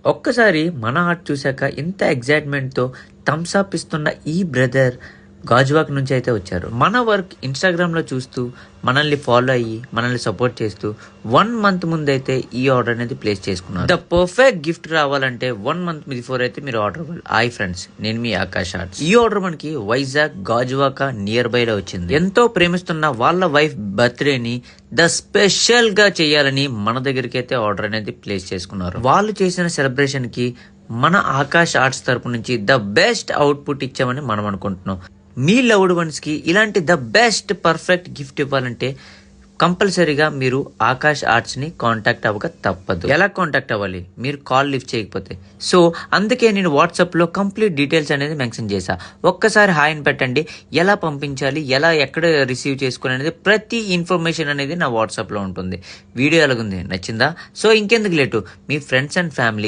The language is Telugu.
ఒక్కసారి మన ఆర్ట్ చూశాక ఇంత ఎగ్జైట్మెంట్‌తో థమ్స్ అప్ ఇస్తున్న ఈ బ్రదర్ గాజువాక నుంచి అయితే వచ్చారు. మన వర్క్ ఇన్‌స్టాగ్రామ్‌లో చూస్తూ, మనల్ని ఫాలో అయ్యి, మనల్ని సపోర్ట్ చేస్తూ 1 మంత్ ముందైతే ఈ ఆర్డర్ అనేది ప్లేస్ చేసుకున్నారు. ద పర్ఫెక్ట్ గిఫ్ట్ రావాలంటే 1 మంత్ బిఫోర్ అయితే మీరు ఆర్డర్ ఇవ్వాలి. హాయ్ ఫ్రెండ్స్, నేను మీ ఆకాష్ ఆర్ట్స్. ఈ ఆర్డర్ మనకి వైజాగ్ గాజువాక నియర్ బై లో వచ్చింది. ఎంతో ప్రేమిస్తున్న వాళ్ళ వైఫ్ బర్త్డేని ద స్పెషల్ గా చేయాలని మన దగ్గరికి అయితే ఆర్డర్ అనేది ప్లేస్ చేసుకున్నారు. వాళ్ళు చేసిన సెలబ్రేషన్ కి మన ఆకాష్ ఆర్ట్స్ తరపు నుంచి ద బెస్ట్ అవుట్పుట్ ఇచ్చామని మనం అనుకుంటున్నాం. మీ లవ్డ్ వన్స్ కి ఇలాంటి ద బెస్ట్ పర్ఫెక్ట్ గిఫ్ట్ ఇవ్వాలంటే కంపల్సరీగా మీరు ఆకాష్ ఆర్ట్స్ ని కాంటాక్ట్ అవ్వక తప్పదు. ఎలా కాంటాక్ట్ అవ్వాలి? మీరు కాల్ లిఫ్ట్ చేయకపోతే. సో అందుకే నేను వాట్సాప్ లో కంప్లీట్ డీటెయిల్స్ అనేది మెన్షన్ చేశా. ఒక్కసారి హాయ్ అని పెట్టండి. ఎలా పంపించాలి, ఎలా ఎక్కడ రిసీవ్ చేసుకోవాలి అనేది ప్రతి ఇన్ఫర్మేషన్ అనేది నా వాట్సాప్ లో ఉంటుంది. వీడియో ఎలాగుంది, నచ్చిందా? సో ఇంకెందుకు late, me friends and family